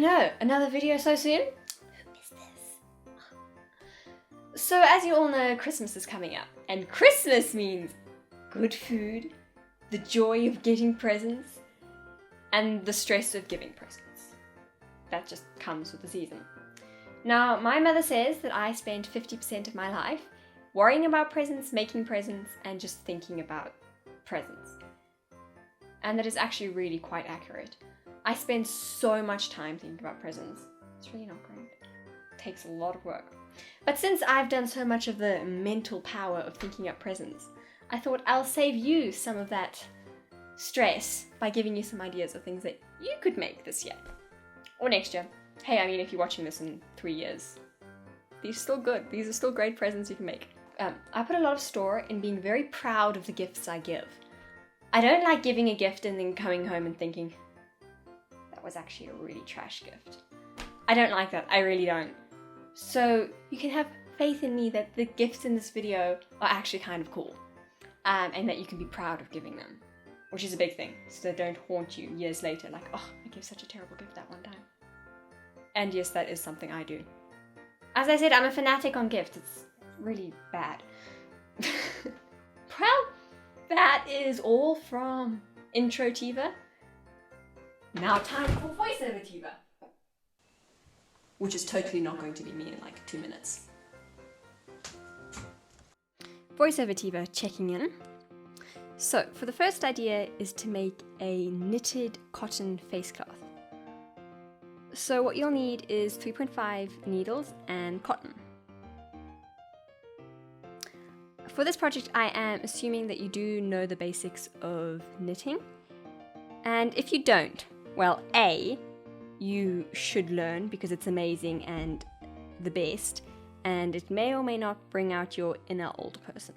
know, another video so soon? Who is this? So as you all know, Christmas is coming up, and Christmas means good food, the joy of getting presents, and the stress of giving presents. That just comes with the season. Now, my mother says that I spend 50% of my life worrying about presents, making presents, and just thinking about presents. And that is actually really quite accurate. I spend so much time thinking about presents. It's really not great. It takes a lot of work. But since I've done so much of the mental power of thinking up presents, I thought I'll save you some of that stress by giving you some ideas of things that you could make this year. Or next year. Hey, I mean, if you're watching this in 3 years, these are still good. These are still great presents you can make. I put a lot of store in being very proud of the gifts I give. I don't like giving a gift and then coming home and thinking, that was actually a really trash gift. I don't like that. I really don't. So you can have faith in me that the gifts in this video are actually kind of cool. And that you can be proud of giving them. Which is a big thing. So they don't haunt you years later like, oh, I gave such a terrible gift that one time. And yes, that is something I do. As I said, I'm a fanatic on gifts. It's really bad. Well, that is all from Intro Tiva. Now time for voiceover Tiva. Which is totally not going to be me in like 2 minutes. Voiceover Tiva checking in. So, for the first idea is to make a knitted cotton face cloth. So what you'll need is 3.5 needles and cotton. For this project, I am assuming that you do know the basics of knitting. And if you don't, well, A, you should learn because it's amazing and the best, and it may or may not bring out your inner old person.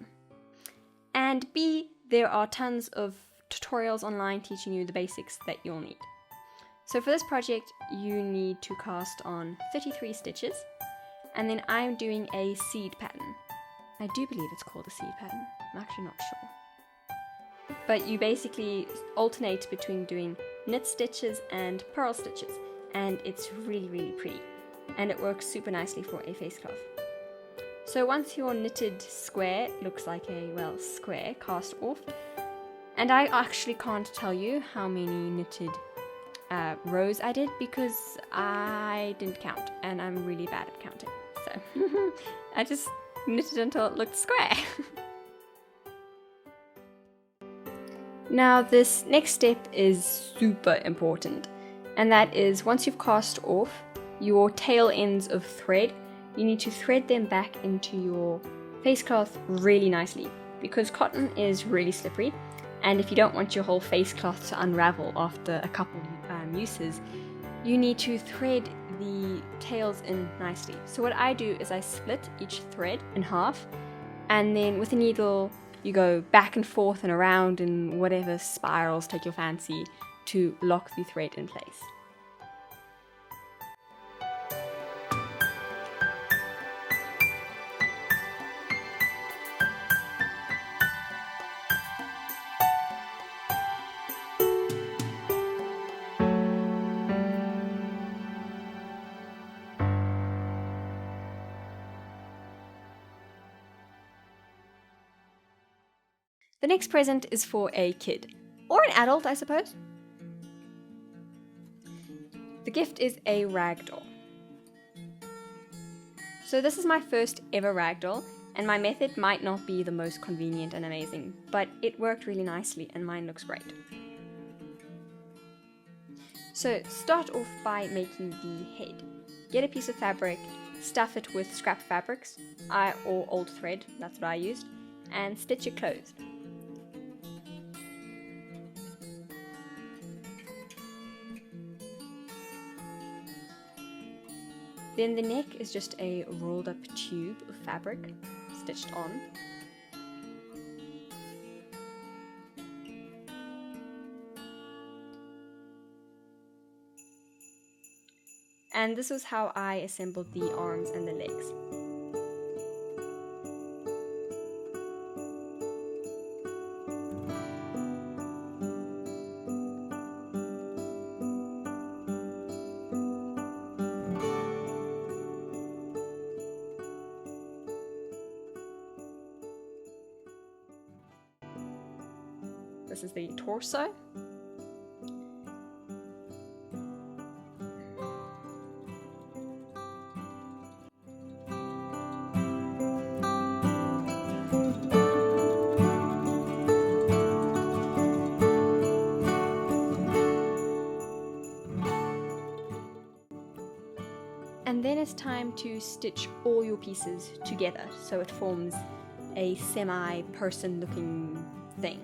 And B, there are tons of tutorials online teaching you the basics that you'll need. So for this project, you need to cast on 33 stitches, and then I'm doing a seed pattern. I do believe it's called a seed pattern. I'm actually not sure. But you basically alternate between doing knit stitches and purl stitches, and it's really, really pretty. And it works super nicely for a face cloth. So once your knitted square looks like a, well, square, cast off. And I actually can't tell you how many knitted rows I did because I didn't count and I'm really bad at counting. So I just knitted until it looked square. Now this next step is super important, and that is once you've cast off your tail ends of thread, you need to thread them back into your face cloth really nicely because cotton is really slippery, and if you don't want your whole face cloth to unravel after a couple uses, you need to thread the tails in nicely. So what I do is I split each thread in half, and then with a needle you go back and forth and around in whatever spirals take your fancy to lock the thread in place. The next present is for a kid, or an adult, I suppose. The gift is a ragdoll. So this is my first ever ragdoll, and my method might not be the most convenient and amazing, but it worked really nicely and mine looks great. So start off by making the head. Get a piece of fabric, stuff it with scrap fabrics, or old thread, that's what I used, and stitch it closed. Then the neck is just a rolled up tube of fabric stitched on. And this was how I assembled the arms and the legs. This is the torso. And then it's time to stitch all your pieces together so it forms a semi-person looking thing.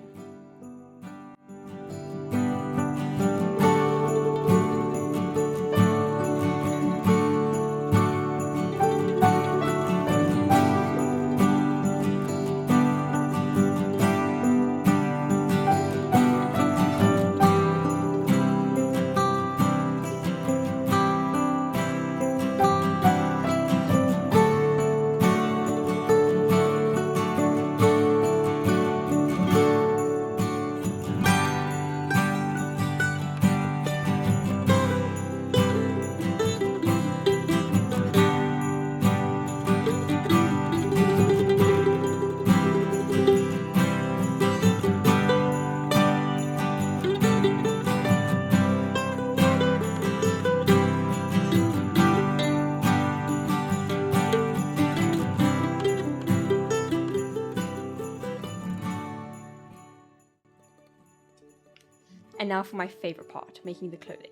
And now for my favorite part, making the clothing.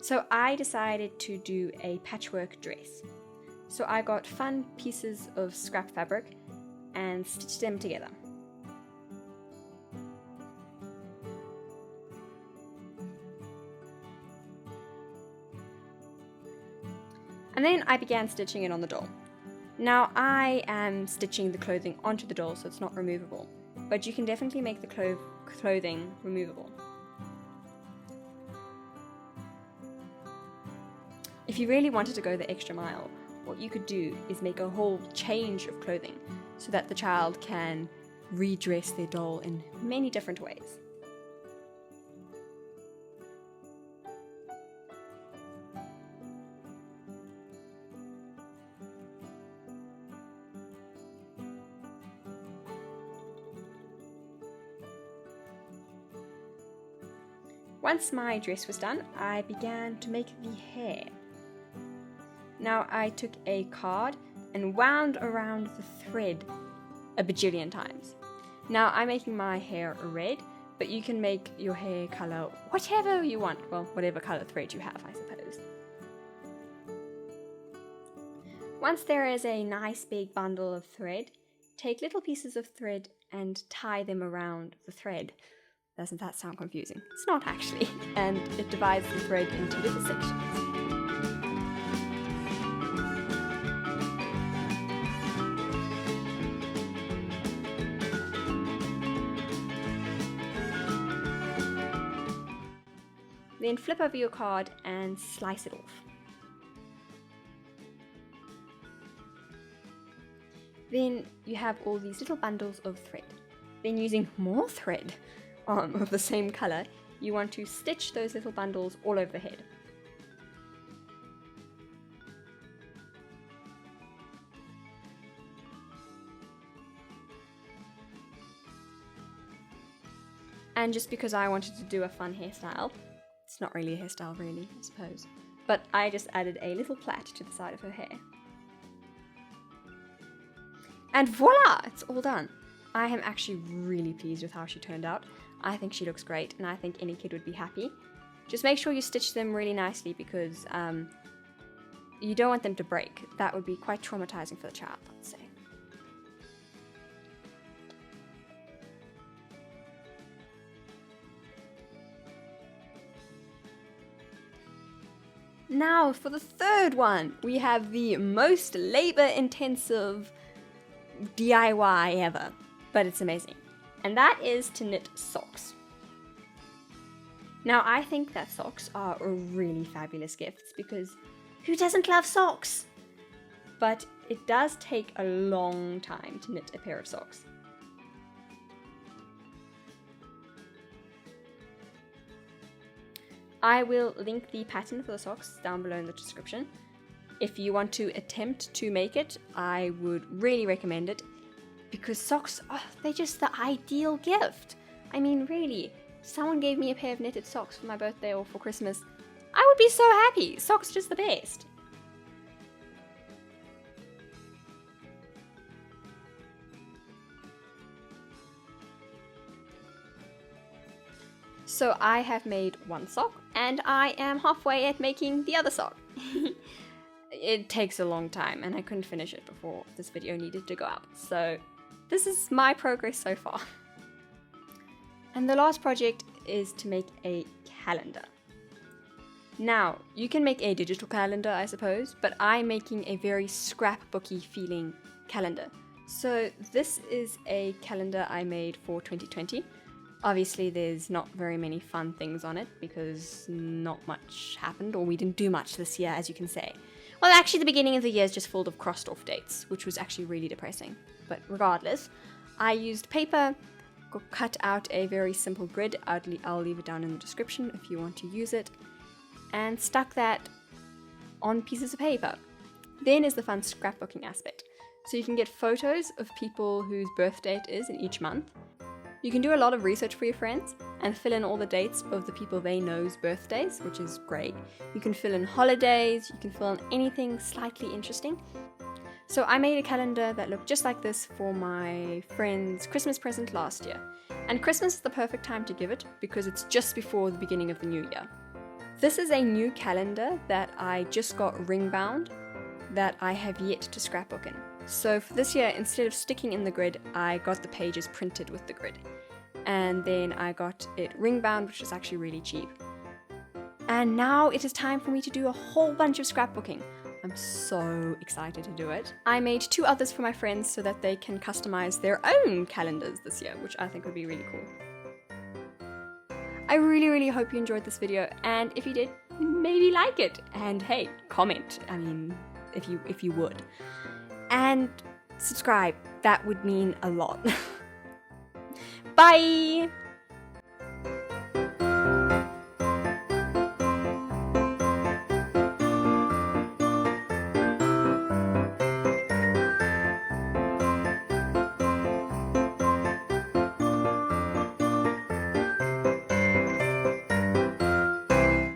So I decided to do a patchwork dress. So I got fun pieces of scrap fabric and stitched them together. And then I began stitching it on the doll. Now I am stitching the clothing onto the doll so it's not removable, but you can definitely make the clothing removable. If you really wanted to go the extra mile, what you could do is make a whole change of clothing so that the child can redress their doll in many different ways. Once my dress was done, I began to make the hair. Now I took a card and wound around the thread a bajillion times. Now I'm making my hair red, but you can make your hair color whatever you want. Well, whatever color thread you have, I suppose. Once there is a nice big bundle of thread, take little pieces of thread and tie them around the thread. Doesn't that sound confusing? It's not actually. And it divides the thread into little sections. Then flip over your card and slice it off. Then you have all these little bundles of thread. Then using more thread of the same color, you want to stitch those little bundles all over the head. And just because I wanted to do a fun hairstyle, it's not really a hairstyle really, I suppose, but I just added a little plait to the side of her hair. And voila! It's all done. I am actually really pleased with how she turned out. I think she looks great, and I think any kid would be happy. Just make sure you stitch them really nicely because you don't want them to break. That would be quite traumatizing for the child, I'd say. Now for the third one, we have the most labor-intensive DIY ever, but it's amazing. And that is to knit socks. Now I think that socks are a really fabulous gift because who doesn't love socks? But it does take a long time to knit a pair of socks. I will link the pattern for the socks down below in the description. If you want to attempt to make it, I would really recommend it because socks, they're just the ideal gift. I mean, really, someone gave me a pair of knitted socks for my birthday or for Christmas. I would be so happy. Socks are just the best. So I have made one sock and I am halfway at making the other sock. It takes a long time and I couldn't finish it before this video needed to go up. So this is my progress so far. And the last project is to make a calendar. Now, you can make a digital calendar, I suppose, but I'm making a very scrapbooky feeling calendar. So this is a calendar I made for 2020. Obviously, there's not very many fun things on it because not much happened, or we didn't do much this year, as you can say. Well, actually, the beginning of the year is just full of crossed off dates, which was actually really depressing. But regardless, I used paper, cut out a very simple grid. I'll leave it down in the description if you want to use it, and stuck that on pieces of paper. Then is the fun scrapbooking aspect. So you can get photos of people whose birth date is in each month. You can do a lot of research for your friends and fill in all the dates of the people they know's birthdays, which is great. You can fill in holidays, you can fill in anything slightly interesting. So I made a calendar that looked just like this for my friend's Christmas present last year. And Christmas is the perfect time to give it because it's just before the beginning of the new year. This is a new calendar that I just got ring bound that I have yet to scrapbook in. So for this year, instead of sticking in the grid, I got the pages printed with the grid. And then I got it ring bound, which is actually really cheap. And now it is time for me to do a whole bunch of scrapbooking. I'm so excited to do it. I made 2 others for my friends so that they can customize their own calendars this year, which I think would be really cool. I really hope you enjoyed this video, and if you did, maybe like it. And hey, comment, I mean, if you would. And subscribe, that would mean a lot. Bye!